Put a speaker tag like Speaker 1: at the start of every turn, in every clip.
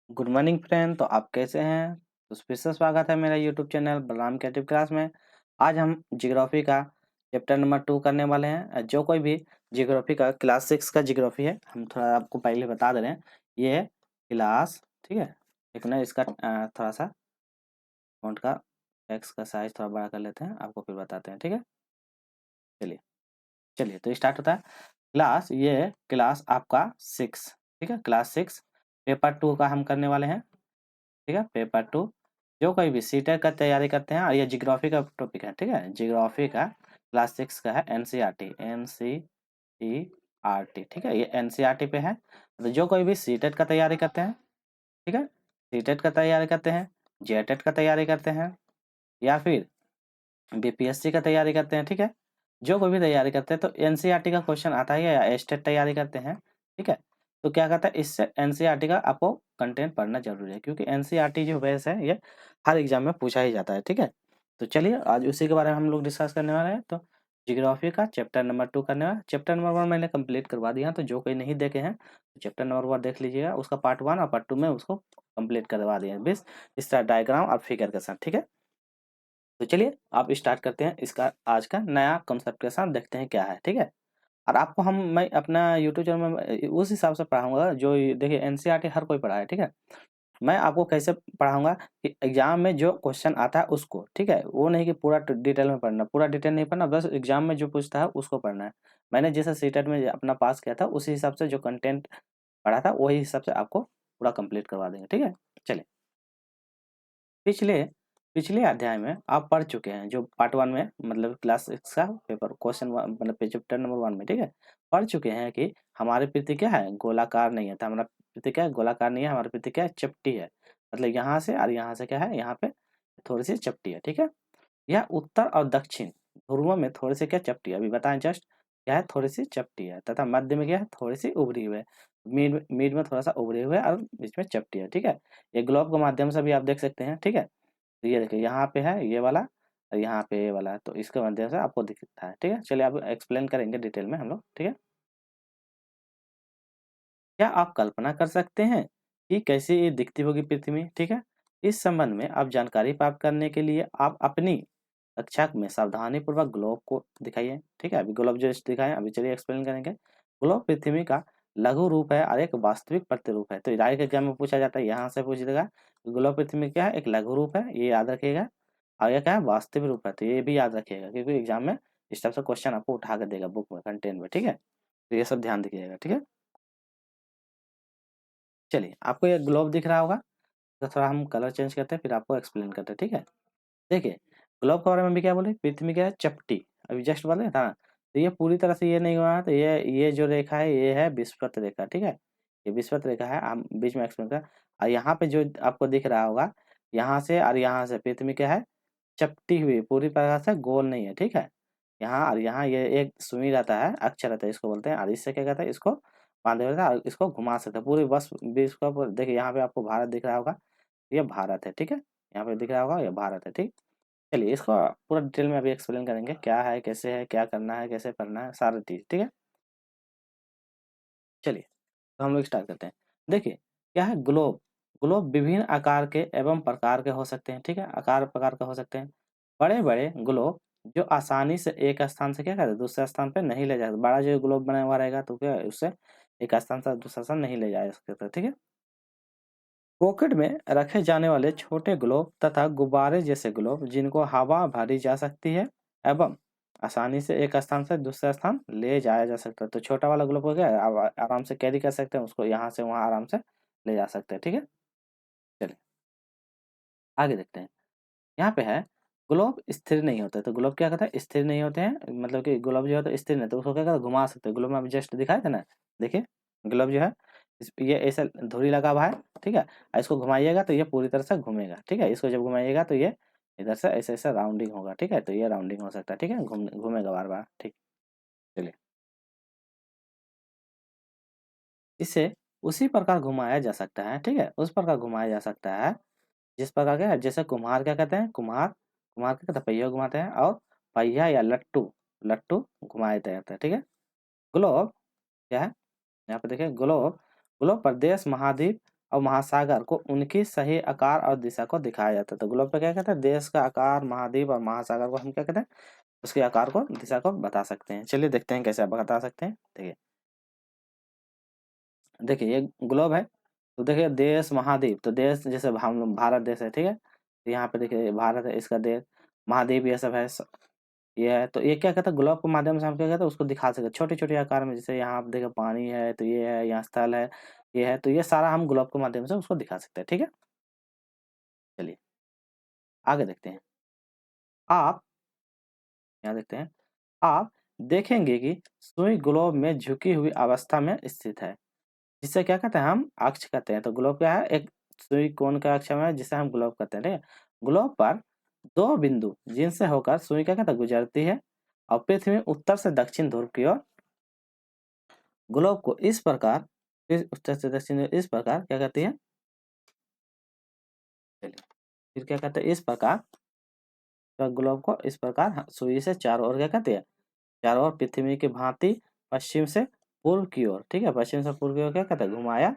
Speaker 1: Good morning friend. तो आप कैसे हैं? तो फिर से स्वागत है मेरा YouTube channel Balram creative class में। आज हम ज्योग्राफी का चैप्टर नंबर 2 करने वाले हैं। जो कोई भी ज्योग्राफी का क्लास 6 का ज्योग्राफी है, हम थोड़ा आपको पहले बता दे रहे हैं। ये है क्लास, ठीक है। एक ना इसका थोड़ा सा फॉन्ट का टेक्स्ट का साइज थोड़ा बड़ा कर लेते हैं, आपको फिर बताते हैं, ठीक है। चलिए चलिए तो स्टार्ट होता है। क्लास, ये है क्लास आपका 6, ठीक है। क्लास 6 पेपर 2 का हम करने वाले हैं, ठीक है। पेपर 2 जो कोई भी सीटेट का तैयारी करते हैं, और ये ज्योग्राफी का टॉपिक है, ठीक है। ज्योग्राफी का क्लास 6 का है एनसीईआरटी, एनसीईआरटी, ठीक है। ये एनसीईआरटी पे है। तो जो कोई भी सीटेट का तैयारी करते हैं, ठीक है, सीटेट का तैयारी करते हैं, जेटेट का तैयारी करते हैं, या फिर बीपीएससी का तैयारी करते हैं, ठीक है। जो कोई भी तैयारी करते हैं तो एनसीईआरटी का क्वेश्चन आता ही है, या एस्टेट तैयारी करते हैं, ठीक है। तो क्या कहता है, इससे एनसीईआरटी का आपको कंटेंट पढ़ना जरूरी है, क्योंकि एनसीईआरटी जो बेस है ये हर एग्जाम में पूछा ही जाता है, ठीक है। तो चलिए आज उसी के बारे में हम लोग डिस्कस करने वाले हैं। तो जियोग्राफी का चैप्टर नंबर 2 करने वाला। चैप्टर नंबर 1 मैंने कंप्लीट करवा दिया, तो जो कोई नहीं देखे हैं तो चैप्टर नंबर 1 देख लीजिएगा। उसका पार्ट 1 और पार्ट 2 में उसको कंप्लीट करवा दिए, बस इस तरह डायग्राम और फिगर के साथ, ठीक है। तो चलिए आप स्टार्ट करते हैं इसका आज का नया कॉन्सेप्ट के साथ, देखते हैं क्या है, ठीक है। और आपको मैं अपना यूट्यूब चैनल में उस हिसाब से पढ़ाऊंगा जो देखिए एनसीईआरटी हर कोई पढ़ा है, ठीक है। मैं आपको कैसे पढ़ाऊंगा कि एग्जाम में जो क्वेश्चन आता है उसको, ठीक है, वो नहीं कि पूरा डिटेल में पढ़ना, पूरा डिटेल नहीं पढ़ना, बस एग्जाम में जो पूछता है उसको पढ़ना है। मैंने जैसे सीटेट में अपना पास किया था उसी हिसाब से जो कंटेंट पढ़ा था वही हिसाब से आपको पूरा कंप्लीट करवा देंगे, ठीक है। चलिए, पिछले पिछले अध्याय में आप पढ़ चुके हैं, जो पार्ट 1 में मतलब क्लास 6 का पेपर क्वेश्चन मतलब चैप्टर नंबर 1 में, ठीक है। पढ़ चुके हैं कि हमारी पृथ्वी क्या है, गोलाकार नहीं है। तो हमारा पृथ्वी क्या है, गोलाकार नहीं है। हमारी पृथ्वी क्या है, चपटी है। मतलब यहाँ से और यहाँ से क्या है, यहाँ पे थोड़ी सी चपटी है, ठीक है। यह उत्तर और दक्षिण ध्रुवों में थोड़ी सी क्या चपटी है, अभी बताएं जस्ट क्या है, थोड़ी सी चपटी है, तथा मध्य में क्या है, थोड़ी सी उभरी हुई है। मिड मिड में थोड़ा सा उभरे हुए है और बीच में चपटी है, ठीक है। ये ग्लोब के माध्यम से भी आप देख सकते हैं, ठीक है। तो ये देखिए यहाँ पे है ये वाला, और यहाँ पे ये वाला है, तो इसके माध्यम से आपको दिखता है, ठीक है। चलिए अब एक्सप्लेन करेंगे डिटेल में हम लोग, ठीक है। क्या आप कल्पना कर सकते हैं कि कैसे ये दिखती होगी पृथ्वी, ठीक है। इस संबंध में आप जानकारी प्राप्त करने के लिए आप अपनी कक्षा में सावधानी पूर्वक ग्लोब को दिखाइए, ठीक है। अभी ग्लोब जो दिखाएं, अभी चलिए एक्सप्लेन करेंगे। ग्लोब पृथ्वी का लघु रूप है और एक वास्तविक प्रतिरूप है। तो डायरेक्ट एग्जाम में पूछा जाता है, यहाँ से पूछ देगा। ग्लोब पृथ्वी क्या है, एक लघु रूप है, ये याद रखिएगा। और ये क्या है, वास्तविक रूप है, तो ये भी याद रखिएगा, क्योंकि एग्जाम में इस टाइप से क्वेश्चन आपको उठा के देगा बुक में, कंटेंट में, ठीक है। तो ये सब ध्यान दीजिएगा, ठीक है। चलिए, आपको ये ग्लोब दिख रहा होगा, तो थोड़ा हम कलर चेंज करते हैं, फिर आपको एक्सप्लेन करते हैं, ठीक है। देखिए, ग्लोब के बारे में भी क्या बोले, पृथ्वी क्या है, चपटी। अभी जस्ट बोले था। तो ये पूरी तरह से ये नहीं हुआ है, तो ये जो रेखा है ये है विषुवत रेखा, ठीक है। ये विषुवत रेखा है, हम बीच में एक्सप्लेन कर। और यहाँ पे जो आपको दिख रहा होगा, यहाँ से और यहाँ से पृथ्वी क्या है, चपटी हुई, पूरी प्रकार से गोल नहीं है, ठीक है। यहाँ और यहाँ ये एक सुई रहता है, अक्षर रहता है, इसको बोलते हैं। और इससे क्या कहता है, इसको बांधे रहता है और इसको घुमा सकते हैं पूरी बस विश्व को। देखिए यहाँ पे आपको भारत दिख रहा होगा, ये भारत है, ठीक है। यहाँ पे दिख रहा होगा ये भारत है, ठीक। चलिए इसको पूरा डिटेल में अभी एक्सप्लेन करेंगे, क्या है, कैसे है, क्या करना है, कैसे पढ़ना है, सारी चीज, ठीक है। चलिए तो हम लोग स्टार्ट करते हैं। देखिए क्या है ग्लोब। ग्लोब विभिन्न आकार के एवं प्रकार के हो सकते हैं, ठीक है। आकार प्रकार के हो सकते हैं। बड़े बड़े ग्लोब जो आसानी से एक स्थान से क्या करते हैं, दूसरे स्थान पे नहीं ले जाते। बड़ा जो ग्लोब बना हुआ रहेगा तो क्या है, उससे एक स्थान से दूसरा स्थान नहीं ले जा सकते, ठीक है। पॉकेट में रखे जाने वाले छोटे ग्लोब तथा गुब्बारे जैसे ग्लोब जिनको हवा भरी जा सकती है एवं आसानी से एक स्थान से दूसरे स्थान ले जाया जा सकता है। तो छोटा वाला ग्लोब हो गया, आप आराम से कैरी कर सकते हैं उसको, यहाँ से वहाँ आराम से ले जा सकते हैं, ठीक है। चलिए आगे देखते हैं। यहाँ पे है ग्लोब स्थिर नहीं होते। तो ग्लोब क्या कहता है, स्थिर नहीं होते हैं, मतलब कि ग्लोब जो होता है स्थिर नहीं, तो उसको क्या कहता है, घुमा सकते हैं। ग्लोब में अभी जस्ट दिखाए थे ना, देखिए ग्लोब जो है ये ऐसा धुरी लगा हुआ है, ठीक है। और इसको घुमाइएगा तो ये पूरी तरह से घूमेगा, ठीक है। इसको जब घुमाइएगा तो ये इधर से ऐसे ऐसे राउंडिंग होगा, ठीक है। तो ये राउंडिंग हो सकता है, ठीक है, घूमेगा बार बार, ठीक। चलिए इसे उसी प्रकार घुमाया जा सकता है, ठीक है, उस प्रकार घुमाया जा सकता है जिस प्रकार का, जैसे कुम्हार क्या कहते हैं, कुम्हार कुम्हार क्या कहते हैं, पहिया घुमाते हैं, और पहिया या लट्टू लट्टू घुमाए जाते हैं, ठीक है। ग्लोब क्या है, यहाँ पे देखिए ग्लोब, ग्लोब प्रदेश महाद्वीप और महासागर को उनकी सही आकार और दिशा को दिखाया जाता है। तो ग्लोब पे क्या कहते हैं, देश का आकार, महाद्वीप और महासागर को हम क्या कहते हैं, उसके आकार को, दिशा को बता सकते हैं। चलिए देखते हैं कैसे आप बता सकते हैं। देखिए देखिए ये ग्लोब है, तो देखिए देश, महाद्वीप, तो देश जैसे हम भारत देश है, ठीक है, तो यहाँ पे देखिए भारत है, इसका देश, महाद्वीप ये सब है, ये है, तो ये क्या कहता है, ग्लोब के माध्यम से हम क्या कहते हैं, उसको दिखा सकते हैं छोटे छोटे आकार में। जैसे यहाँ आप देखिए पानी है, तो ये है, यहाँ स्थल है, ये है, तो ये सारा हम ग्लोब के माध्यम से उसको दिखा सकते हैं। ठीक है, चलिए आगे देखते हैं। आप यहाँ देखते हैं, आप देखेंगे कि सुई ग्लोब में झुकी हुई अवस्था में स्थित है, जिसे क्या कहते हैं, हम अक्ष कहते हैं। तो ग्लोब क्या है, एक सुई कोण का अक्ष है, जिसे हम ग्लोब कहते हैं। ठीक है, ग्लोब पर दो बिंदु जिनसे होकर सुई क्या कहते हैं, गुजरती है, और पृथ्वी उत्तर से दक्षिण ध्रुव की ओर ग्लोब को इस प्रकार, फिर उत्तर से दक्षिण इस प्रकार क्या कहती है, चलिए फिर क्या कहते हैं, इस प्रकार, तो ग्लोब को इस प्रकार सुई से चारों ओर क्या कहती है, चारों ओर पृथ्वी की भांति पश्चिम से पूर्व की ओर, ठीक है, पश्चिम से पूर्व की ओर क्या कहते हैं, घुमाया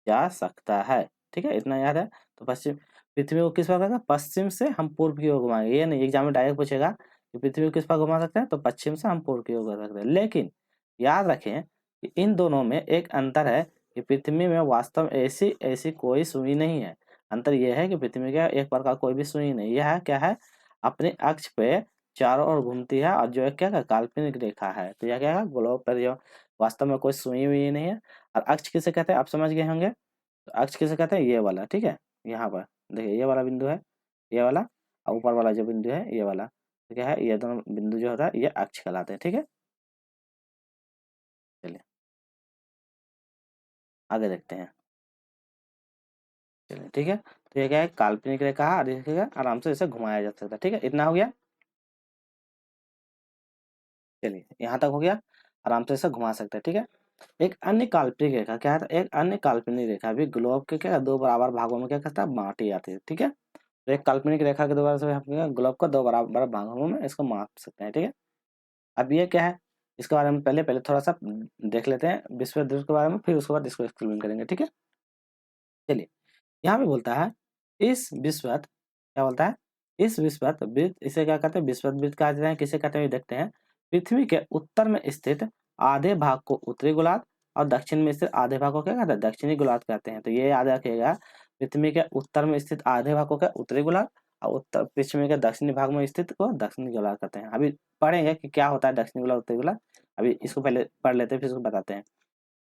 Speaker 1: जा सकता है। ठीक है, इतना याद है। तो पश्चिम, पृथ्वी को किस प्रकार का, पश्चिम से हम पूर्व की ओर घुमाएंगे, ये नहीं एग्जाम में डायरेक्ट पूछेगा कि पृथ्वी को किस प्रकार घुमा सकते हैं, तो पश्चिम से हम पूर्व की ओर घुमा सकते हैं। लेकिन याद रखें कि इन दोनों में एक अंतर है कि पृथ्वी में वास्तव में ऐसी ऐसी कोई सुई नहीं है। अंतर यह है कि पृथ्वी का एक प्रकार कोई भी सुई नहीं, यह है क्या है, अपने अक्ष पे चारों ओर घूमती है, और जो है क्या है, काल्पनिक रेखा है। तो यह क्या है, ग्लोब पर जो वास्तव में कोई सुई हुई नहीं है। और अक्ष किसे कहते हैं, आप समझ गए होंगे। तो अक्ष किसे कहते हैं, ये वाला, ठीक है, यहाँ पर देखिए ये वाला बिंदु है, ये वाला, और ऊपर वाला जो बिंदु है ये वाला, तो क्या है, ये दोनों बिंदु जो होता है ये अक्ष कहलाते हैं। ठीक है, चलिए आगे देखते हैं। चलिए ठीक है, तो ये क्या है, काल्पनिक रेखा है, और देखिएगा आराम से इसे घुमाया जा सकता है। ठीक है, इतना हो गया। चलिए यहाँ तक हो गया, आराम से इसे घुमा सकते हैं। ठीक है, एक अन्य काल्पनिक रेखा क्या है, एक अन्य काल्पनिक रेखा भी ग्लोब के क्या दो बराबर भागों में क्या करता है, बांटी जाती है। ठीक है, तो एक काल्पनिक रेखा के द्वारा से हम ग्लोब को दो बराबर भागों में इसको माप सकते हैं। ठीक है, अब ये क्या है, इसके बारे में पहले पहले थोड़ा सा देख लेते हैं विश्व द्वीप के बारे में, फिर उसके बाद इसको एक्सप्लेन करेंगे। ठीक है, चलिए यहाँ पे बोलता है, इस विश्वत क्या बोलता है, इस विश्वत वृत्त, इसे क्या कहते हैं, विश्वत वृत्त कहा जाता है, किसे कहते हैं, देखते हैं। पृथ्वी के उत्तर में स्थित आधे भाग को उत्तरी गोलार्ध, और दक्षिण में स्थित आधे भाग को क्या कहते हैं, दक्षिणी गोलार्ध कहते हैं। तो ये याद रखिएगा, पृथ्वी के उत्तर में स्थित आधे भाग को क्या उत्तरी गोलार्ध, और उत्तर पृथ्वी के दक्षिणी भाग में स्थित को दक्षिणी गोलार्ध कहते हैं। अभी पढ़ेंगे कि क्या होता है दक्षिणी गोलार्ध, उत्तरी गोलार्ध। अभी इसको पहले पढ़ लेते हैं, फिर इसको बताते हैं।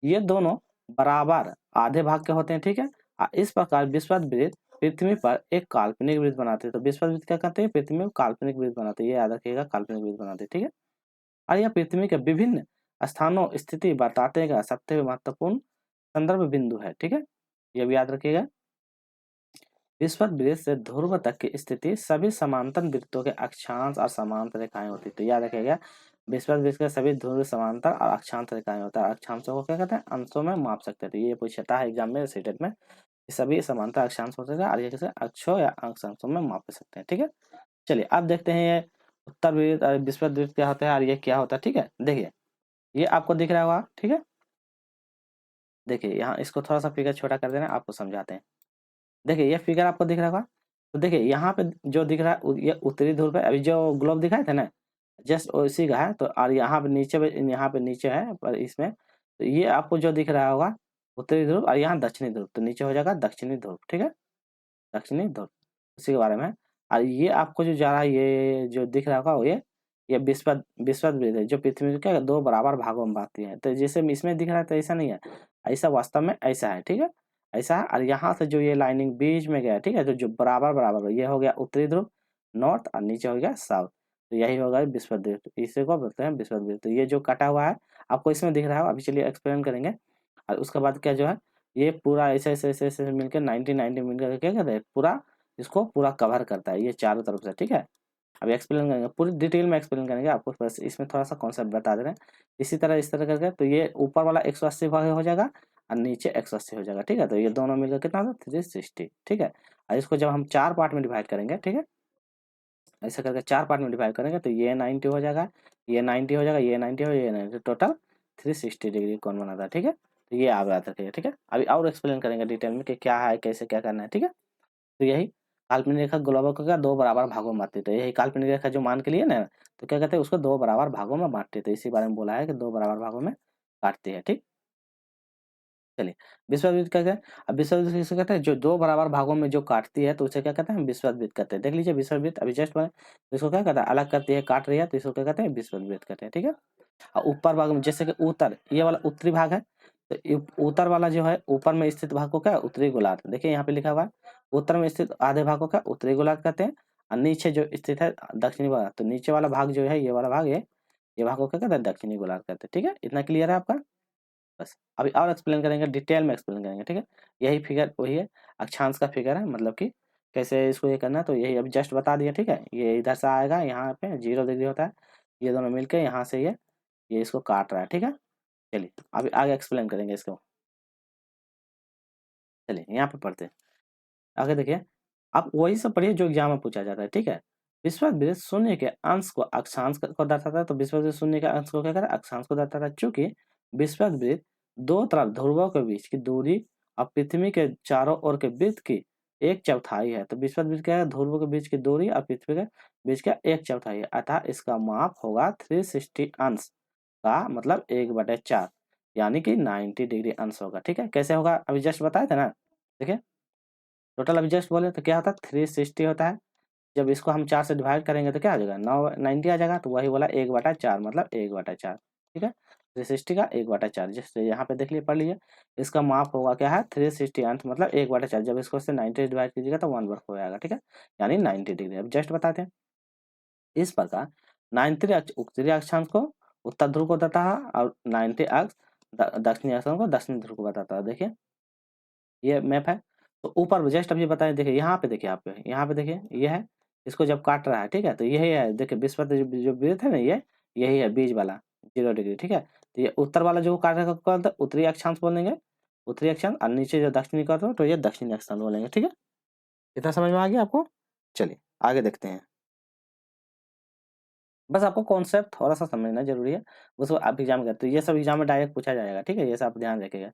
Speaker 1: ये दोनों बराबर आधे भाग के होते हैं। ठीक है, इस प्रकार विश्वत वृत्त पृथ्वी पर एक काल्पनिक वृत्त बनाते हैं। तो विश्वत वृत्त क्या कहते हैं, पृथ्वी में काल्पनिक वृत्त बनाते हैं, ये याद रखिएगा, काल्पनिक वृत्त बनाते हैं। ठीक है, और यह पृथ्वी के विभिन्न स्थानों स्थिति बताते का सबसे महत्वपूर्ण संदर्भ बिंदु है। ठीक है, ये भी याद रखिएगा। विश्वत वृत्त से ध्रुव तक की स्थिति सभी समांतर वृत्तों के अक्षांश और समांतर रेखाएं होती है। तो याद रखिएगा, विश्वत वृत्त के सभी ध्रुव समांतर और अक्षांश रेखाएं होता है। अक्षांशों को क्या कहते हैं, अंशों में माप सकते हैं। तो ये पूछता है एग्जाम में सीटेट में, सभी समांतर अक्षांश होते हैं, और ये कैसे अक्षों या अक्षांशों में माप सकते हैं। ठीक है, चलिए अब देखते हैं ये उत्तर वृत्त और विश्वत वृत्त क्या होता है, और ये क्या होता है। ठीक है, देखिए ये आपको दिख रहा होगा। ठीक है, देखिए यहाँ इसको थोड़ा सा फिगर छोटा कर देना, आपको समझाते हैं। देखिए ये फिगर आपको दिख रहा होगा, तो देखिए यहाँ पे जो दिख रहा है ये उत्तरी ध्रुव पे, अभी जो ग्लोब दिखाए थे ना, जस्ट उसी का है। तो और यहाँ पे नीचे है पर इसमें, तो ये आपको जो दिख रहा होगा उत्तरी ध्रुव, और यहाँ दक्षिणी ध्रुव, तो नीचे हो जाएगा दक्षिणी ध्रुव। ठीक है, दक्षिणी ध्रुव उसी के बारे में है। और ये आपको जो जा रहा है, ये जो दिख रहा होगा ये विश्वत विश्वत वृत्त है, जो पृथ्वी को क्या दो बराबर भागों में बांटती है। तो जैसे इसमें दिख रहा है, तो ऐसा नहीं है, ऐसा वास्तव में ऐसा है। ठीक है, ऐसा है, और यहाँ से जो ये लाइनिंग बीच में गया, ठीक है, जो बराबर बराबर, ये हो गया उत्तरी ध्रुव नॉर्थ, और नीचे हो गया साउथ। तो यही होगा विश्वत वृत्त, इसी को बोलते हैं विश्वत वृत्त। तो ये जो कटा हुआ है आपको इसमें दिख रहा है, अभी चलिए एक्सप्लेन करेंगे। और उसके बाद क्या जो है, ये पूरा ऐसे ऐसे ऐसे ऐसे मिलकर 90 मिलकर क्या कहते हैं, पूरा इसको पूरा कवर करता है ये चारों तरफ से। ठीक है, अभी एक्सप्लेन करेंगे, पूरी डिटेल में एक्सप्लेन करेंगे आपको, बस इसमें थोड़ा सा कॉन्सेप्ट बता दे रहे हैं। इसी तरह इस तरह करके, तो ये ऊपर वाला 180 भाग हो जाएगा, और नीचे 180 हो जाएगा। ठीक है, तो ये दोनों मिलकर कितना होगा, 360। ठीक है, और इसको जब हम चार पार्ट में डिवाइड करेंगे, ठीक है, ऐसे करके चार पार्ट में डिवाइड करेंगे, तो ये 90 हो जाएगा, ये 90 हो जाएगा, ये 90 हो, ये 90, टोटल 360 डिग्री कौन बनाता है। ठीक है, तो ये आप याद रखिएगा, ठीक है। अभी और एक्सप्लेन करेंगे डिटेल में कि क्या है, कैसे क्या करना है, ठीक है। तो यही काल्पनिक रेखा गोलक का 2 बराबर भागों में बाँटती है। तो यही काल्पनिक रेखा जो मान के लिए ना, तो क्या कहते हैं, उसको 2 बराबर भागों में बाँटती है। तो इसी बारे में बोला है कि 2 बराबर भागों में काटती है, ठीक। चलिए, विषुववृत्त क्या है? अब विषुववृत्त किसे कहते हैं? जो 2 बराबर भागों में जो काटती है, तो उसे क्या कहते हैं? विषुववृत्त कहते हैं। देख लीजिए विषुववृत्त अभी जस्ट बनाए, तो इसको क्या कहता है? अलग करती है, काट रही है, तो इसको क्या कहते हैं? विषुववृत्त कहते हैं, ठीक है। और ऊपर भाग में जैसे कि उत्तर, ये वाला उत्तरी भाग है, तो उत्तर वाला जो है ऊपर में स्थित भाग को क्या उत्तरी गोलार्ध, देखिए यहाँ पे लिखा हुआ है, उत्तर में स्थित आधे भाग को क्या उत्तरी गोलार्ध कहते हैं, और नीचे जो स्थित है दक्षिणी गोलार्ध, तो नीचे वाला भाग जो है, ये वाला भाग, ये भाग को क्या कहते हैं? दक्षिणी गोलार्ध कहते हैं, ठीक है। इतना क्लियर है आपका? बस अभी और एक्सप्लेन करेंगे, डिटेल में एक्सप्लेन करेंगे, ठीक है। यही फिगर वही है, अक्षांश का फिगर है, मतलब कि कैसे इसको ये करना है, तो यही अभी जस्ट बता दिया, ठीक है। ये इधर से आएगा, यहाँ पे 0 डिग्री होता है, ये दोनों मिलके यहाँ से ये इसको काट रहा है, ठीक है। चलिए अभी आगे एक्सप्लेन करेंगे इसको। चलिए यहाँ पे पढ़ते हैं, आगे देखिए। आप वही सब पढ़िए जो एग्जाम में पूछा जाता है, ठीक है। विषुववृत्त शून्य के अंश को अक्षांश को दर्शाता है, तो विषुववृत्त शून्य के अंश को क्या कहता है? अक्षांश को दर्शाता है। चूंकि विषुववृत्त दो तरफ ध्रुवों के बीच की दूरी और पृथ्वी के चारों ओर के वृत्त की 1/4 है, तो विषुववृत्त क्या है? ध्रुवों के बीच की दूरी और पृथ्वी के बीच का 1/4 है, अतः इसका माप होगा 360 अंश का, मतलब 1/4, यानी कि 90 डिग्री अंश होगा, ठीक है। कैसे होगा? अभी जस्ट बताए थे ना, देखिए टोटल अभी जस्ट बोले तो क्या होता है? 360 होता है। जब इसको हम 4 से डिवाइड करेंगे तो क्या आ जाएगा? 90 आ जाएगा, तो वही बोला 1/4, मतलब 1/4, ठीक है। 360 का 1/4, जैसे यहाँ पे देख लीजिए, पढ़ लीजिए। इसका माप होगा क्या है? 360 अंश, मतलब 1/4। जब इसको से 90 से डिवाइड कीजिएगा तो 1/4 आएगा, ठीक है, यानी 90 डिग्री। अब जस्ट बताते हैं इस प्रकार 90 अक्ष उत्तरी अक्षांश को उत्तर ध्रुव को बताता है, और 90 अक्ष दक्षिणी अक्षांश को दक्षिणी ध्रुव को बताता है। देखिए ये मैप है, तो ऊपर जस्ट अभी बताएं, देखिए यहाँ पे देखिए, आप यहाँ पे देखिए, ये है, इसको जब काट रहा है, ठीक है, तो यही है, देखिए विषुववृत्त जो वृत्त है ना, ये यही है बीच वाला 0 डिग्री, ठीक है। तो ये उत्तर वाला जो काट रहा है कौन था? उत्तरी अक्षांश बोलेंगे, उत्तरी अक्षांश, और नीचे जो दक्षिणी काट रहा है तो ये दक्षिणी अक्षांश बोलेंगे, ठीक है। इतना समझ में आ गया आपको? चलिए आगे देखते हैं। बस आपको कॉन्सेप्ट थोड़ा सा समझना जरूरी है, उसको आप एग्जाम करते, ये सब एग्जाम में डायरेक्ट पूछा जाएगा, ठीक है, ये सब ध्यान रखिएगा।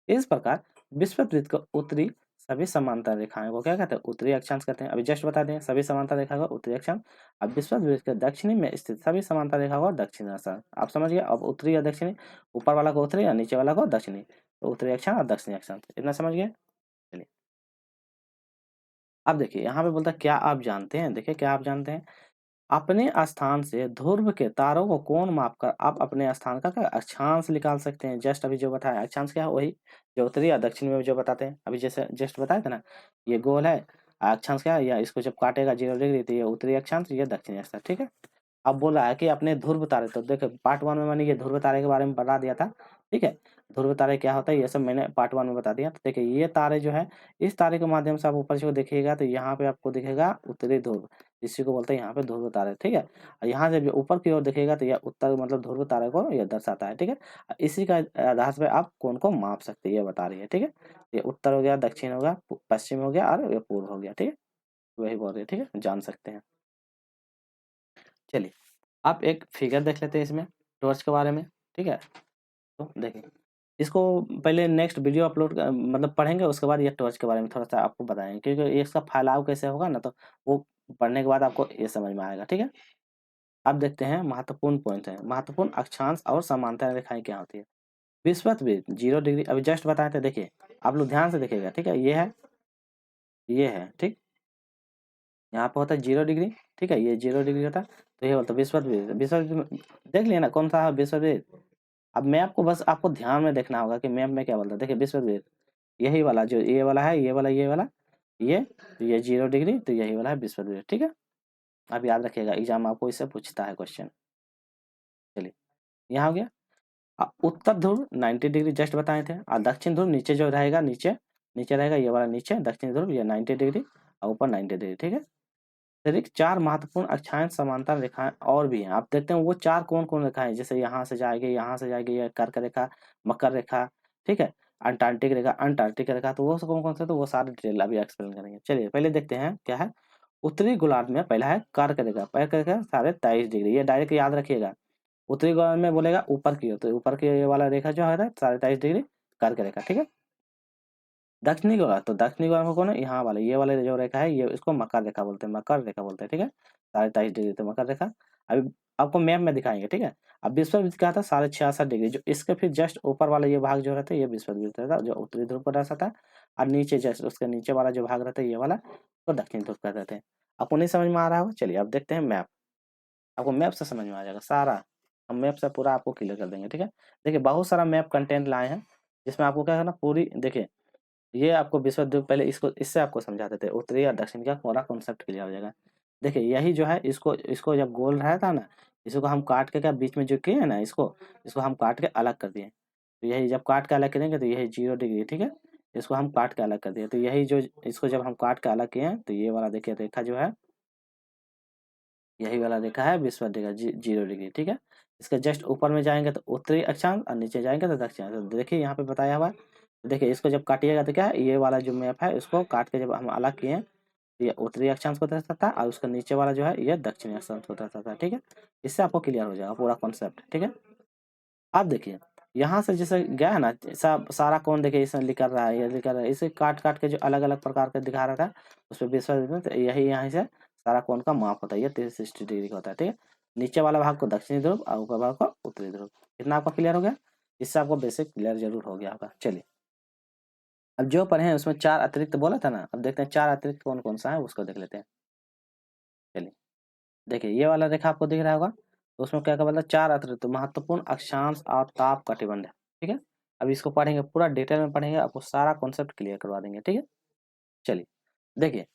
Speaker 1: इस प्रकार विषुववृत्त को उत्तरी सभी समांतर रेखाएं को क्या कहते हैं? उत्तरी अक्षांश कहते हैं। अभी जस्ट बता दें, सभी समांतर रेखा को उत्तरी अक्षांश। अब विषुववृत्त के दक्षिणी में स्थित सभी समांतर रेखा को दक्षिणी अक्षांश। आप समझ गए? अब उत्तरी या दक्षिणी, ऊपर वाला को उत्तरी और नीचे वाला को दक्षिणी, तो उत्तरी अक्षांश और दक्षिणी अक्षांश, इतना समझ गए? चलिए अब देखिए यहाँ पे बोलता है क्या आप जानते हैं, देखिए क्या आप जानते हैं, अपने स्थान से ध्रुव के तारों को कोण मापकर आप अपने स्थान का क्या अक्षांश निकाल सकते हैं। जस्ट अभी जो बताया अक्षांश क्या है? वही जो उत्तरी या दक्षिण में जो बताते हैं, अभी जैसे जस्ट बताया था ना, ये गोल है, अक्षांश क्या है? या इसको जब काटेगा 0 डिग्री, तो ये उत्तरी अक्षांश, ये दक्षिणी अक्षांश, ठीक है। अब बोल रहा है कि अपने ध्रुव तारे, तो देखो पार्ट 1 में मैंने ये ध्रुव तारे के बारे में बता दिया था, ठीक है। ध्रुव तारे क्या होता है ये सब मैंने पार्ट 1 में बता दिया। तो देखिए ये तारे जो है, इस तारे के माध्यम से आप ऊपर से देखिएगा तो यहाँ पे आपको दिखेगा उत्तरी ध्रुव, इसी को बोलते हैं यहाँ पे ध्रुव तारे, ठीक है। और यहाँ से ऊपर की ओर देखिएगा तो यह उत्तर, मतलब ध्रुव तारे को यह दर्शाता है, ठीक है। इसी का आधार पे आप कौन को माप सकते हैं ये बता रही है, ठीक है। ये उत्तर हो गया, दक्षिण हो गया, पश्चिम हो गया, और ये पूर्व हो गया, ठीक है, वही बोल रही है, ठीक है, जान सकते हैं। चलिए आप एक फिगर देख लेते हैं इसमें टॉर्च के बारे में, ठीक है। तो देखिए इसको पहले नेक्स्ट वीडियो अपलोड मतलब पढ़ेंगे, उसके बाद ये टॉर्च के बारे में थोड़ा सा आपको बताएंगे, क्योंकि इसका फैलाव कैसे होगा ना, तो वो पढ़ने के बाद आपको ये समझ में आएगा, ठीक है। अब देखते हैं महत्वपूर्ण पॉइंट है, महत्वपूर्ण अक्षांश और समांतर रेखाएं क्या होती है। विषुववृत्त 0 डिग्री, अभी जस्ट बताए थे, देखिए आप लोग ध्यान से देखिएगा, ठीक है, ये है, ठीक, यहाँ पे होता है 0 डिग्री, ठीक है, ये 0 डिग्री होता है, तो ये बोलता है विषुववृत्त। विषुववृत्त देख लिया ना कौन सा है विषुववृत्त। अब मैप को बस आपको ध्यान में देखना होगा कि मैप में क्या बोलता है। देखिए विषुववृत्त यही वाला, जो ये वाला है, ये वाला, ये वाला, ये 0 डिग्री, तो यही वाला है विषुववृत्त, ठीक है। अब याद रखिएगा एग्जाम आपको इससे पूछता है क्वेश्चन। चलिए यहाँ हो गया। उत्तर ध्रुव 90 डिग्री जस्ट बताए थे, और दक्षिण ध्रुव नीचे जो रहेगा, नीचे नीचे रहेगा, ये वाला नीचे, दक्षिण ध्रुव ये 90 डिग्री, और ऊपर 90 डिग्री, ठीक है। अतिरिक्त 4 महत्वपूर्ण अक्षांश समांतर रेखाएं और भी हैं। आप देखते हैं वो 4 कौन-कौन रेखाएं, जैसे यहाँ से जाएगी, यहाँ से जाएगी, ये कर्क रेखा, मकर रेखा, ठीक है, अंटार्कटिक रेखा, तो वो कौन-कौन से, तो वो सारे डिटेल अभी एक्सप्लेन करेंगे। चलिए पहले देखते हैं क्या है। उत्तरी गोलार्ध में पहला है कर्क रेखा, कर्क रेखा 23.5 डिग्री, ये डायरेक्ट याद रखिएगा। उत्तरी गोलार्ध में बोलेगा ऊपर की ओर, तो ऊपर की ये वाला रेखा जो है 23.5 डिग्री, कर्क रेखा, ठीक है। दक्षिणी गोलार्ध, तो दक्षिणी गोलार्ध में कौन है, यहाँ वाला, ये वाले जो रेखा है, ये इसको मकर रेखा बोलते हैं, मकर रेखा बोलते हैं, ठीक है। 23.5 डिग्री तो मकर रेखा। अभी आपको मैप में दिखाएंगे, ठीक है। अब विषुववृत्त क्या था, 66.5 डिग्री, जो इसके फिर जस्ट ऊपर वाला ये भाग जो रहता है, ये विषुववृत्त रहता है, जो उत्तरी ध्रुव को दर्शाता है। और नीचे जस्ट उसके नीचे वाला जो भाग रहता है, ये वाला, तो दक्षिण ध्रुव का रहते हैं। आपको नहीं समझ में आ रहा होगा, चलिए अब देखते हैं मैप। आपको मैप से समझ में आ जाएगा सारा, हम मैप से पूरा आपको क्लियर कर देंगे, ठीक है। देखिए बहुत सारा मैप कंटेंट लाए हैं, जिसमें आपको क्या करना, पूरी देखिए, ये आपको विश्वद्वीप, पहले इसको, इससे आपको समझाते थे, उत्तरी और दक्षिण का पूरा कॉन्सेप्ट क्लियर हो जाएगा। देखिए यही जो है, इसको इसको जब गोल रहा था ना, इसको हम काट के क्या बीच में जो किए हैं ना, इसको हम काट के अलग कर दिए। तो यही जब काट के अलग करेंगे तो यही 0 डिग्री, ठीक है। इसको हम काट के अलग कर दिए, तो यही जो, इसको जब हम काट के अलग किए हैं, तो ये वाला देखिए रेखा जो है, यही वाला रेखा है विषुवत रेखा, 0 डिग्री, ठीक है। इसके जस्ट ऊपर में जाएंगे तो उत्तरी अक्षांश, और नीचे जाएंगे तो दक्षिण अक्षांश। तो देखिए यहाँ पे बताया हुआ है, तो देखिए इसको जब काटिएगा तो क्या है, ये वाला जो मैप है, इसको काट के जब हम अलग किए हैं, तो ये उत्तरी अक्षांश को दर्शाता है, और उसका नीचे वाला जो है, ये दक्षिणी अक्षांश को दर्शाता है, ठीक है। इससे आपको क्लियर हो जाएगा पूरा कॉन्सेप्ट, ठीक है। अब देखिए यहाँ से जैसे गया है ना, सारा कौन, देखिए इसमें लिख रहा है, ये लिख रहा है, इसे काट काट के जो अलग अलग प्रकार के दिखा रहा था, उस पर विश्वास में, तो यही यहाँ से सारा कौन का माप होता है, ये 360 डिग्री का होता है, ठीक है। नीचे वाला भाग को दक्षिणी ध्रुव और ऊपर भाग को उत्तरी ध्रुव। इतना आपका क्लियर हो गया, इससे आपको बेसिक क्लियर जरूर हो गया होगा। चलिए अब जो पढ़े हैं उसमें 4 अतिरिक्त बोला था ना, अब देखते हैं 4 अतिरिक्त कौन कौन सा है, उसको देख लेते हैं। चलिए देखिए ये वाला रेखा आपको दिख रहा होगा, तो उसमें क्या क्या बोला, 4 अतिरिक्त महत्वपूर्ण अक्षांश और ताप कटिबंध, ठीक है। अब इसको पढ़ेंगे, पूरा डिटेल में पढ़ेंगे, आपको सारा कॉन्सेप्ट क्लियर करवा देंगे, ठीक है। चलिए देखिए,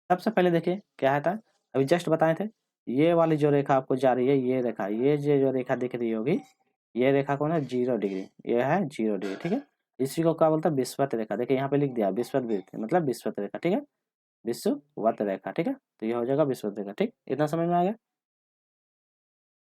Speaker 1: सबसे पहले देखिए क्या है था, अभी जस्ट बताए थे, ये वाली जो रेखा आपको जा रही है, ये रेखा, ये जो रेखा दिख रही होगी, ये रेखा कौन है, 0 डिग्री, ये है 0 डिग्री, ठीक है। इसी को क्या बोलता है, विषुवत रेखा। देखिए यहाँ पे लिख दिया विषुवत मतलब विषुवत रेखा, ठीक है, विषुवत रेखा, ठीक है। तो ये हो जाएगा विषुवत रेखा, ठीक, इतना समझ में आ गया।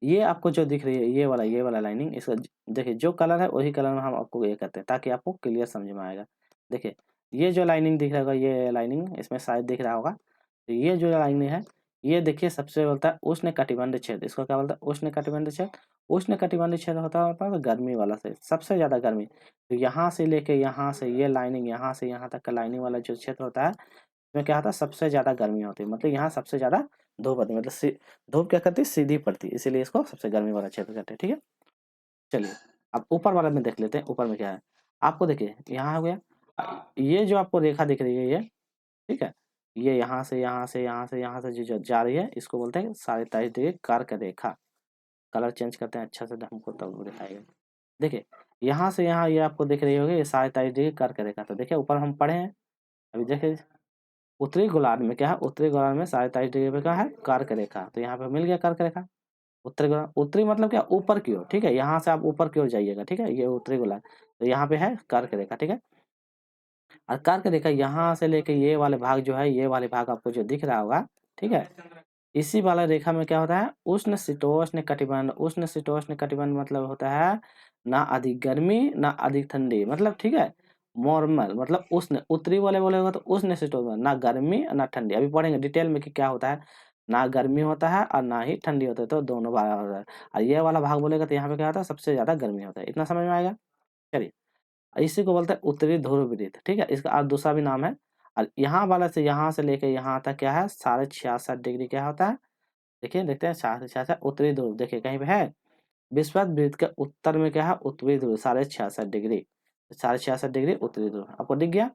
Speaker 1: ये आपको जो दिख रही है, ये वाला लाइनिंग, इसका देखिए जो कलर है वही कलर में हम आपको ये करते हैं, ताकि आपको क्लियर समझ में आएगा। देखिए ये जो लाइनिंग दिख रहा होगा, ये लाइनिंग इसमें शायद दिख रहा होगा, तो ये जो लाइनिंग है, ये देखिए सबसे बोलता है उष्ण कटिबंध क्षेत्र, इसको क्या बोलता है, उष्ण कटिबंध क्षेत्र। उष्ण कटिबंध क्षेत्र होता है गर्मी वाला से, सबसे ज्यादा गर्मी, तो यहाँ से लेके यहाँ से ये लाइनिंग, यहाँ से यहाँ तक का लाइनिंग वाला जो क्षेत्र होता है, इसमें क्या होता है, सबसे ज्यादा गर्मी होती है, मतलब यहाँ सबसे ज्यादा धूप होती है, मतलब धूप क्या करती है, सीधी पड़ती है, इसीलिए इसको सबसे गर्मी वाला क्षेत्र कहते हैं, ठीक है। चलिए अब ऊपर वाला में देख लेते हैं, ऊपर में क्या है, आपको देखिए यहाँ हो गया, ये जो आपको रेखा दिख रही है, ये ठीक है, ये यहाँ से यहाँ से यहाँ से यहाँ से जो जा रही है, इसको बोलते हैं 23.5 डिग्री कर्क रेखा। कलर चेंज करते हैं अच्छा से, हमको तब दिखाएगा। देखिए यहाँ से यहाँ ये आपको दिख रही होगी, ये 23.5 डिग्री कर्क रेखा। तो देखिए ऊपर हम पढ़े हैं, अभी देखिए उत्तरी गोलार्ध में क्या है, उत्तरी गोलार्ध में 23.5 डिग्री पे क्या है, कर्क रेखा। तो यहाँ पे मिल गया कर्क रेखा। उत्तरी गोलार्ध, उत्तरी मतलब क्या, ऊपर की ओर, ठीक है, यहाँ से आप ऊपर की ओर जाइएगा, ठीक है, ये उत्तरी गोलार्ध, तो यहाँ पे है कर्क रेखा, ठीक है। और कर्क रेखा यहाँ से लेके ये वाले भाग जो है, ये वाले भाग आपको जो दिख रहा होगा, ठीक है, इसी वाला रेखा में क्या होता है, उष्ण शीतोष्ण कटिबंध। उष्ण शीतोष्ण कटिबंध मतलब होता है ना अधिक गर्मी ना अधिक ठंडी, मतलब ठीक है, नॉर्मल, मतलब उष्ण, उत्तरी वाले बोलेगा तो उष्ण शीतोष्ण, ना गर्मी ना ठंडी। अभी पढ़ेंगे डिटेल में कि क्या होता है, ना गर्मी होता है और ना ही ठंडी होता है, तो दोनों भाग होता है। और ये वाला भाग बोलेगा तो यहाँ पे क्या होता है, सबसे ज्यादा गर्मी होता है। इतना समझ में आएगा। चलिए इसी को बोलते हैं उत्तरी ध्रुव वृत्त, ठीक है, इसका और दूसरा भी नाम है। और यहाँ वाला से यहाँ से लेके यहाँ तक क्या है, 66.5 डिग्री क्या होता है, देखिए देखते हैं, 66 उत्तरी ध्रुव, देखिए कहीं पे है, विषुवत वृत्त के उत्तर में क्या है, उत्तरी ध्रुव 66.5 डिग्री, 66.5 डिग्री उत्तरी ध्रुव आपको दिख गया।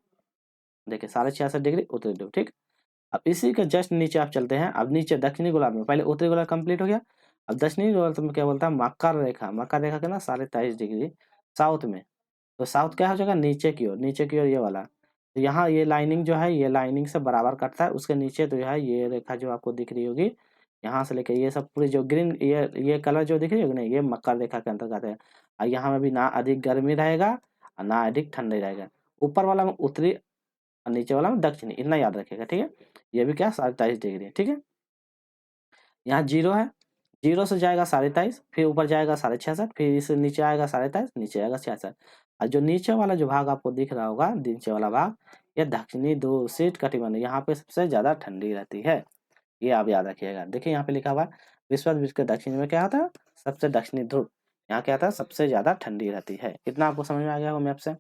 Speaker 1: देखिए 66.5 डिग्री उत्तरी ध्रुव, ठीक। अब इसी के जस्ट नीचे आप चलते हैं, अब नीचे दक्षिणी गोलार्ध में, पहले उत्तरी गोलार्ध कंप्लीट हो गया, अब दक्षिणी गोलार्ध में क्या बोलता है, मकर रेखा। मकर रेखा के ना 23.5 डिग्री साउथ में, तो साउथ क्या हो जाएगा, नीचे की ओर, नीचे की ओर ये वाला। तो यहाँ ये लाइनिंग जो है, ये लाइनिंग से बराबर कटता है, उसके नीचे तो जो है ये रेखा जो आपको दिख रही होगी, यहाँ से लेके ये सब पूरी जो ग्रीन, ये कलर जो दिख रही होगी ना, ये मकर रेखा के अंतर्गत है। और यहाँ में भी ना अधिक गर्मी रहेगा और ना अधिक ठंडी रहेगा। ऊपर वाला में उत्तरी और नीचे वाला में दक्षिणी, इतना याद रखिएगा, ठीक है। ये भी क्या 27.5 डिग्री है, ठीक है। यहाँ 0 है, 0 से जाएगा 23.5, फिर ऊपर जाएगा 66.5, फिर इससे नीचे आएगा 23.5, नीचे आएगा 66। और जो नीचे वाला जो भाग आपको दिख रहा होगा, नीचे वाला भाग, ये दक्षिणी ध्रुव शीत कटिबंध, यहाँ पे सबसे ज्यादा ठंडी रहती है, ये आप याद रखिएगा। देखिए यहाँ पे लिखा हुआ है विश्व विश्व के दक्षिण में क्या होता है, सबसे दक्षिणी ध्रुव, यहाँ क्या होता है, सबसे ज्यादा ठंडी रहती है। इतना आपको समझ में आ गया होगा मैप से।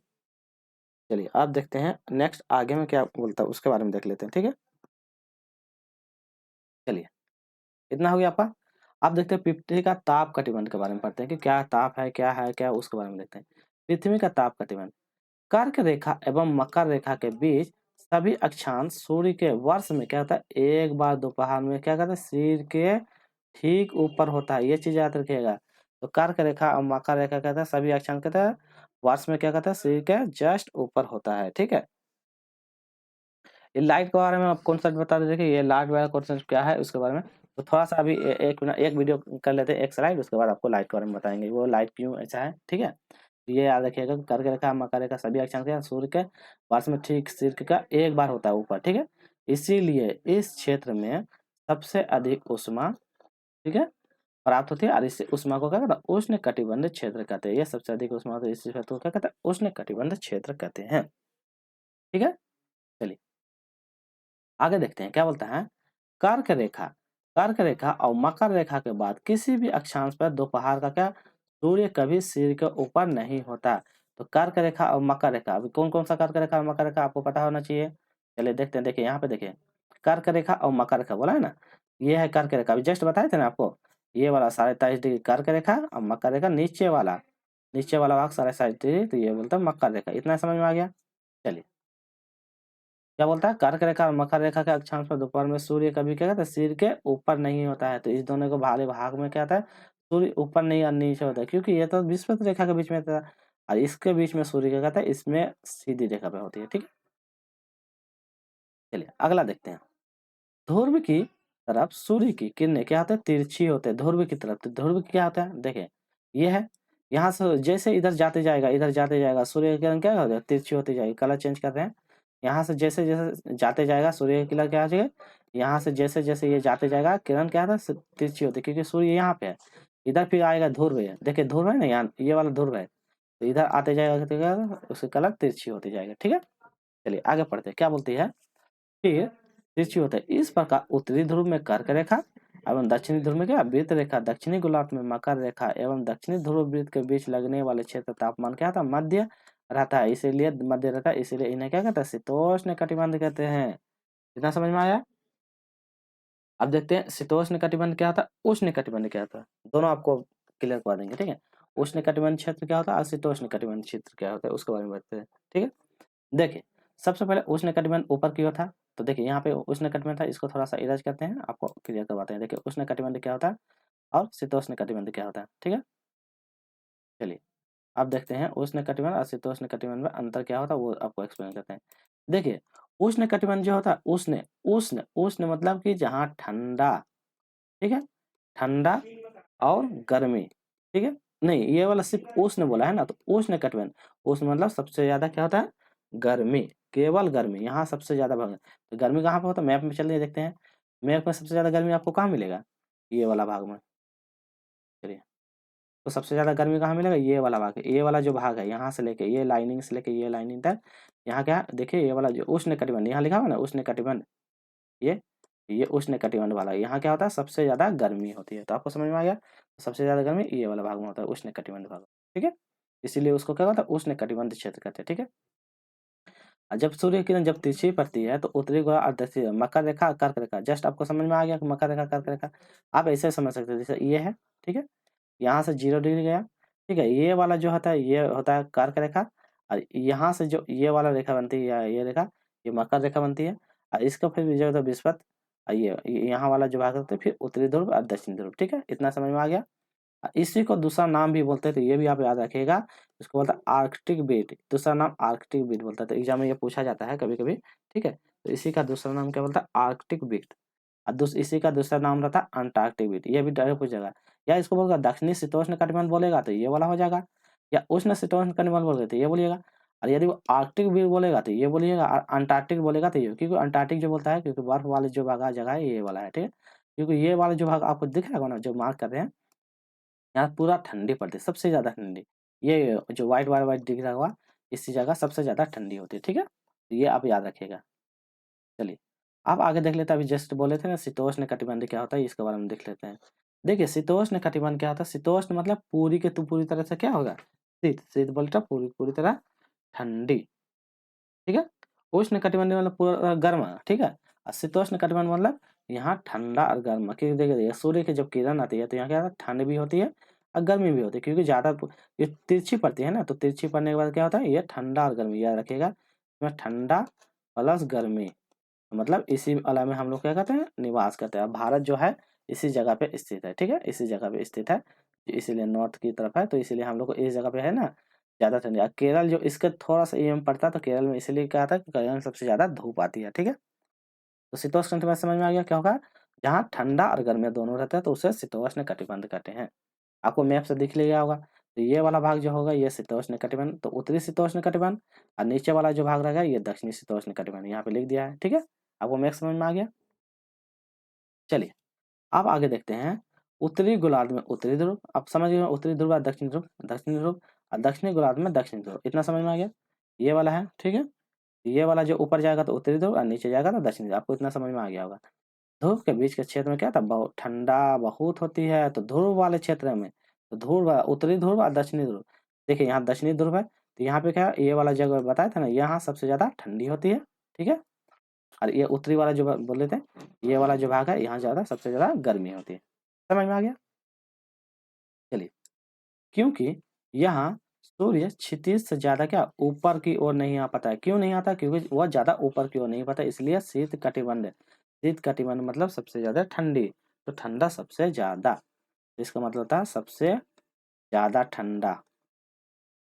Speaker 1: चलिए आप देखते हैं नेक्स्ट आगे में क्या बोलता है उसके बारे में देख लेते हैं, ठीक है। चलिए इतना हो गया आपका। आप देखते हैं पृथ्वी का ताप कटिबंध के बारे में पढ़ते हैं कि क्या ताप है, क्या है, क्या उसके बारे में देखते हैं। पृथ्वी का ताप कटिबंध कर्क रेखा एवं मकर रेखा के बीच सभी अक्षांश सूर्य के वर्ष में क्या होता है, एक बार दोपहर में क्या कहते हैं, सिर के ठीक ऊपर होता है। ये चीज याद रखिएगा। तो कर्क रेखा और मकर रेखा कहता है सभी अक्षांश कहता है वर्ष में क्या कहता है, सिर के जस्ट ऊपर होता है, ठीक है। ये लाइट के बारे में आप कॉन्सेप्ट बता दीजिए कि ये लाइट वाला कॉन्सेप्ट क्या है उसके बारे में। तो थोड़ा सा अभी एक मिनट एक वीडियो कर लेते हैं, एक स्लाइड, उसके बाद आपको लाइट के बारे में बताएंगे वो लाइट क्यों ऐसा है, ठीक है। ये याद रखिएगा कर्क रेखा मकर रेखा सभी अक्षांश के सूर्य के वर्ष में ठीक सिर का एक बार होता है ऊपर, ठीक है। इसीलिए इस क्षेत्र में सबसे अधिक ऊष्मा, ठीक है, प्राप्त होती है और इस ऊष्मा को क्या कहते हैं, उष्ण कटिबंध क्षेत्र कहते हैं। ये सबसे अधिक ऊष्मा होती है इस क्षेत्र को क्या कहते हैं, उष्ण कटिबंध क्षेत्र कहते हैं, ठीक है। चलिए आगे देखते हैं क्या बोलता है। कर्क रेखा और मकर रेखा के बाद किसी भी अक्षांश पर दोपहर का क्या सूर्य कभी सिर के ऊपर नहीं होता। तो कर्क रेखा और मकर रेखा, अभी कौन कौन सा कर्क रेखा और मकर रेखा आपको पता होना चाहिए। चलिए देखते हैं, देखिए यहाँ पे देखिए कर्क रेखा और मकर रेखा बोला है ना, ये है कर्क रेखा, अभी जस्ट बताए थे ना आपको। ये वाला 23.5 डिग्री कर्क रेखा और मकर रेखा, नीचे वाला भाग 27.5 डिग्री, तो ये बोलता है मकर रेखा। इतना समझ में आ गया। चलिए क्या बोलता है, कर्क रेखा और मकर रेखा के अक्षांश पर दोपहर में सूर्य कभी क्या कहता है, सिर के ऊपर नहीं होता है। तो इस दोनों को भाले भाग में क्या होता है, सूर्य ऊपर नहीं और नीचे होता है, क्योंकि ये तो विषुवत रेखा के बीच में था और इसके बीच में सूर्य क्या कहता है, इसमें सीधी रेखा पे होती है, ठीक है। चलिए अगला देखते हैं। ध्रुव की तरफ सूर्य की किरणें क्या होते हैं, तिरछी होते हैं ध्रुव की तरफ। तो ध्रुव क्या होता है, देखें ये है, यहाँ से जैसे इधर जाते जाएगा सूर्य की किरण क्या होता है, तिरछी होती जाएगी। कलर चेंज कर रहे हैं, यहाँ से जैसे जैसे जाते जाएगा सूर्य की किरण क्या हो जाएगा, यहाँ से जैसे जैसे ये जाते जाएगा किरण क्या होता है, तिरछी होती है, क्योंकि सूर्य यहाँ पे है। इधर फिर आएगा ध्रुव है, देखिए ध्रुव है ना, यहाँ ये वाला ध्रुव है, तो इधर आते जाएगा तो क्या होगा, उसकी कलर तिरछी होती जाएगी, ठीक है। चलिए आगे पढ़ते हैं क्या बोलती है। फिर तिरछी होता है इस प्रकार उत्तरी ध्रुव में कर्क रेखा एवं दक्षिणी ध्रुव में क्या वृत्त रेखा, दक्षिणी गोलार्ध में मकर रेखा एवं दक्षिणी ध्रुव वृत्त के बीच लगने वाले क्षेत्र तापमान क्या था, मध्य रहता है, इसीलिए मध्य रहता है, इसीलिए इन्हें क्या कहते हैं, शीतोष्ण कटिबंध कहते हैं। इतना समझ में आया। अब देखते हैं शीतोष्ण कटिबंध क्या होता है, उष्ण कटिबंध क्या होता है, दोनों आपको क्लियर करवा देंगे, ठीक है। उष्ण कटिबंध क्षेत्र क्या होता है और शीतोष्ण कटिबंध क्षेत्र क्या होता है उसके बारे में बताते हैं, ठीक है। देखिए सबसे पहले उष्णकटिबंध ऊपर की ओर था, तो देखिए यहाँ पे उष्णकटिबंध था, इसको थोड़ा सा इरेज करते हैं, आपको क्लियर करवाते हैं। देखिए उष्णकटिबंध क्या होता है और शीतोष्णकटिबंध क्या होता है, ठीक है। चलिए अब देखते हैं उष्णकटिबंध और शीतोष्णकटिबंध में अंतर क्या होता है वो आपको एक्सप्लेन करते हैं। देखिए उष्णकटिबंध जो होता है, उष्ण उष्ण उष्ण मतलब कि जहाँ ठंडा, ठीक है, ठंडा और गर्मी, ठीक है। नहीं ये वाला सिर्फ उष्ण बोला है ना, तो उष्ण कटिबंध, उष्ण मतलब सबसे ज्यादा क्या होता है, गर्मी, केवल गर्मी, यहाँ सबसे ज्यादा भाग है। तो गर्मी कहाँ पे होता है, मैप में चलिए देखते हैं। मैप में सबसे ज्यादा गर्मी आपको कहाँ मिलेगा, ये वाला भाग में। चलिए तो सबसे ज्यादा गर्मी कहाँ मिलेगा, ये वाला भाग है, ये वाला जो भाग है यहाँ से लेके ये लाइनिंग से लेके ये लाइनिंग तक, यहाँ क्या देखिए ये वाला जो उष्ण कटिबंध यहाँ लिखा हुआ ना, उष्ण कटिबंध, ये ये उष्ण कटिबंध वाला, यहाँ क्या होता है सबसे ज्यादा गर्मी होती है। तो आपको समझ में आ गया, सबसे ज्यादा गर्मी ये वाला भाग में होता है, उष्ण कटिबंध भाग, ठीक है। इसीलिए उसको क्या होता है, उष्ण कटिबंध क्षेत्र कहते हैं, ठीक है। और जब सूर्य की किरण जब तिरछी पड़ती है तो उत्तरी गोला और दक्षिणी मकर रेखा कर्क रेखा, जस्ट आपको समझ में आ गया कि मकर रेखा कर्क रेखा, आप ऐसे समझ सकते हैं जैसे ये है, ठीक है, यहाँ से 0 डिग्री गया, ठीक है, ये वाला जो होता है ये होता है कर्क रेखा, और यहाँ से जो ये वाला रेखा बनती है या ये रेखा, ये मकर रेखा बनती है, और इसका फिर जो होता है विस्पत, और ये यहाँ वाला जो भाग होता है फिर उत्तरी ध्रुव और दक्षिणी ध्रुव, ठीक है। इतना समझ में आ गया। इसी को दूसरा नाम भी बोलते हैं, तो ये भी आप याद रखिएगा, इसको बोलता है आर्कटिक बीट, दूसरा नाम आर्कटिक बीट बोलता है। तो एग्जाम में ये पूछा जाता है कभी कभी, ठीक है। तो इसी का दूसरा नाम क्या बोलता है, आर्कटिक बीट, और इसी का दूसरा नाम रहता है अंटार्कटिक बीट, ये भी डायरेक्ट पूछ जाएगा। या इसको बोलेगा दक्षिणी शीतोष्ण कटिबंध बोलेगा तो ये वाला हो जाएगा, या उष्ण शीतोष्ण कटिबंध बोलेगा तो ये बोलिएगा, और यदि वो आर्कटिक बीट बोलेगा तो ये बोलिएगा, और अंटार्कटिक बोलेगा तो ये, क्योंकि अंटार्कटिक जो बोलता है क्योंकि बर्फ वाले जो भाग जगह है ये वाला है, ठीक है। क्योंकि ये वाला जो भाग आपको दिख रहा है ना, जो मार्क कर रहे हैं, यहाँ पूरा ठंडी पड़ती है, सबसे ज़्यादा ठंडी। ये जो व्हाइट व्हाइट व्हाइट दिख रहा होगा, इसी जगह सबसे ज़्यादा ठंडी होती है, ठीक है? तो ये आप याद रखिएगा। चलिए, आप आगे देख लेते हैं, अभी जस्ट बोले थे ना शीतोष्ण कटिबंध क्या होता है, इसके बारे में देख लेते हैं। देखिए शीतोष्ण कटिबंध क्या होता है, शीतोष्ण मतलब पूरी के तो पूरी तरह से क्या होगा, शीत शीत बोलता पूरी पूरी तरह ठंडी, ठीक है। उष्ण कटिबंधीय मतलब पूरा गर्म, ठीक है। और शीतोष्ण कटिबंध मतलब यहाँ ठंडा और गर्म, क्योंकि देखिए सूर्य की जब किरण आती है तो यहाँ क्या होता है, ठंड भी होती है और गर्मी भी होती है, क्योंकि ज़्यादा ये तिरछी पड़ती है ना, तो तिरछी पड़ने के बाद क्या होता है, ये ठंडा और गर्मी, याद रखिएगा। इसमें ठंडा प्लस गर्मी, मतलब इसी वाला में हम लोग क्या कहते हैं, निवास करते हैं। भारत जो है इसी जगह पे स्थित है, ठीक है, इसी जगह पे स्थित है, इसीलिए नॉर्थ की तरफ है, तो इसीलिए हम लोग को इस जगह पे है ना ज़्यादा ठंडी। और केरल जो इसका थोड़ा सा एम पड़ता है, तो केरल में इसीलिए क्या था कि केरल में सबसे ज़्यादा धूप आती है, ठीक है। तो शीतोष्ण कटिबंध समझ में आ गया क्या होगा, जहाँ ठंडा और गर्मी दोनों रहते हैं तो उसे शीतोष्ण कटिबंध कहते हैं। आपको मैप से दिख लिया होगा, तो ये वाला भाग जो होगा ये शीतोष्ण कटिबंध, तो उत्तरी शीतोष्ण कटिबंध, और नीचे वाला जो भाग रहेगा ये दक्षिणी शीतोष्ण कटिबंध, यहाँ पे लिख दिया है, ठीक है। आपको मैप समझ में आ गया। चलिए अब आगे देखते हैं, उत्तरी गोलार्ध में उत्तरी ध्रुव, आप समझ गए, उत्तरी ध्रुव और दक्षिणी ध्रुव, दक्षिणी ध्रुव, और दक्षिणी गोलार्ध में दक्षिणी ध्रुव, इतना समझ में आ गया। ये वाला है, ठीक है। ये वाला जो ऊपर जाएगा तो उत्तरी ध्रुव और नीचे जाएगा तो दक्षिणी ध्रुव, आपको इतना समझ में आ गया होगा। ध्रुव के बीच के क्षेत्र में क्या था, बहुत ठंडा बहुत होती है, तो ध्रुव वाले क्षेत्र में, तो ध्रुव उत्तरी ध्रुव और दक्षिणी ध्रुव, देखिए यहाँ दक्षिणी ध्रुव है, तो यहाँ पे क्या है, ये वाला जगह बताया था ना, यहाँ सबसे ज्यादा ठंडी होती है, ठीक है। और ये उत्तरी वाला जो बोल रहे थे, ये वाला जो भाग है यहाँ ज्यादा सबसे ज्यादा गर्मी होती है, समझ में आ गया। चलिए, क्योंकि यहाँ सूर्य क्षितिज से ज्यादा क्या ऊपर की ओर नहीं आ पाता है, क्यों नहीं आता, क्योंकि वह ज्यादा ऊपर की ओर नहीं पाता, इसलिए शीत कटिबंध, शीत कटिबंध मतलब सबसे ज्यादा ठंडी, तो ठंडा सबसे ज्यादा, इसका मतलब था सबसे ज्यादा ठंडा,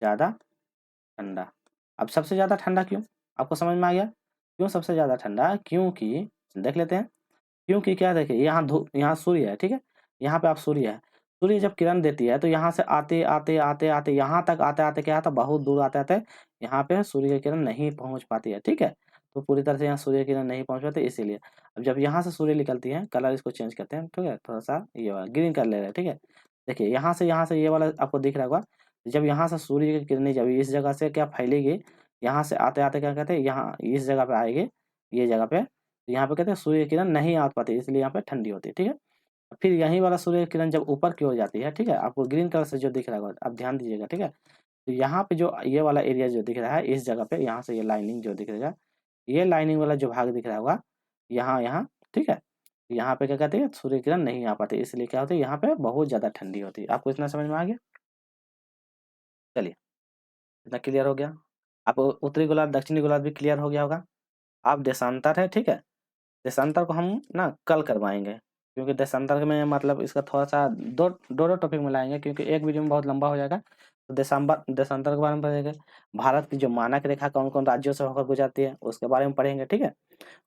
Speaker 1: ज्यादा ठंडा। अब सबसे ज्यादा ठंडा क्यों, आपको समझ में आ गया, क्यों सबसे ज्यादा ठंडा, क्योंकि देख लेते हैं, क्योंकि क्या देखिए यहाँ यहाँ सूर्य है, ठीक है, यहाँ पे आप सूर्य है, सूर्य जब किरण देती है तो यहाँ से आते आते आते आते यहाँ तक आते आते क्या आता, बहुत दूर आते आते यहाँ पे सूर्य की किरण नहीं पहुंच पाती है, ठीक है। तो पूरी तरह से यहाँ सूर्य की किरण नहीं पहुंच पाती, इसीलिए अब जब यहाँ से सूर्य निकलती है, कलर इसको चेंज करते हैं, ठीक है, थोड़ा सा ये वाला ग्रीन कर ले रहे हैं, ठीक है। देखिए यहाँ से ये वाला आपको दिख रहा होगा, जब यहाँ से सूर्य की किरणें जब इस जगह से क्या फैलेगी, यहाँ से आते आते क्या कहते हैं, यहाँ इस जगह पे आएगी, ये जगह पे, यहाँ पे कहते हैं सूर्य की किरण नहीं आ पाती, इसलिए यहाँ पे ठंडी होती है, ठीक है। फिर यही वाला सूर्य की किरण जब ऊपर की ओर जाती है, ठीक है, आपको ग्रीन कलर से जो दिख रहा होगा, आप ध्यान दीजिएगा, ठीक है। तो यहाँ पे जो ये वाला एरिया जो दिख रहा है, इस जगह पे यहाँ से ये लाइनिंग जो दिख रहा है, ये लाइनिंग वाला जो भाग दिख रहा होगा, यहाँ यहाँ, ठीक है, यहाँ पे क्या कहते हैं, सूर्य किरण नहीं आ पाती, इसलिए क्या होती है, यहाँ पे बहुत ज्यादा ठंडी होती है। आपको इतना समझ में आ गया। चलिए, इतना क्लियर हो गया। आपको उत्तरी गोलार्ध दक्षिणी गोलार्ध भी क्लियर हो गया होगा। आप देशांतर है, ठीक है, देशांतर को हम ना कल करवाएंगे, क्योंकि देशांतर में मतलब इसका थोड़ा सा दो टॉपिक मिलाएंगे, क्योंकि एक वीडियो में बहुत लंबा हो जाएगा। तो देशांतर के बारे में पढ़ेंगे, भारत की जो मानक रेखा कौन कौन राज्यों से होकर गुजरती है उसके बारे में पढ़ेंगे, ठीक है।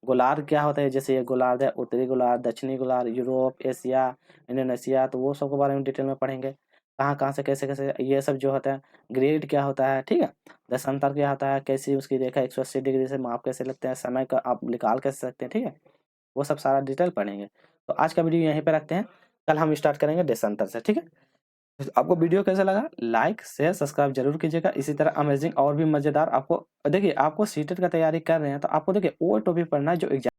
Speaker 1: गोलार्ध क्या होता है, जैसे ये गोलार्ध है, उत्तरी गोलार्ध, दक्षिणी गोलार्ध, यूरोप, एशिया, इंडोनेशिया, तो वो सब के बारे में डिटेल में पढ़ेंगे, कहाँ कहाँ से कैसे कैसे ये सब जो होता है, ग्रेड क्या होता है, ठीक है, दशांतर क्या होता है, कैसी उसकी रेखा 180 डिग्री से माप कैसे लगते हैं, समय का आप निकाल कैसे सकते हैं, ठीक है, वो सब सारा डिटेल पढ़ेंगे। तो आज का वीडियो यहीं पे रखते हैं, कल हम स्टार्ट करेंगे देशांतर से, ठीक है। आपको वीडियो कैसा लगा, लाइक शेयर सब्सक्राइब जरूर कीजिएगा। इसी तरह अमेजिंग और भी मजेदार आपको देखिए, आपको सीटेट का तैयारी कर रहे हैं तो आपको देखिए वो टॉपिक पढ़ना है जो एग्जाम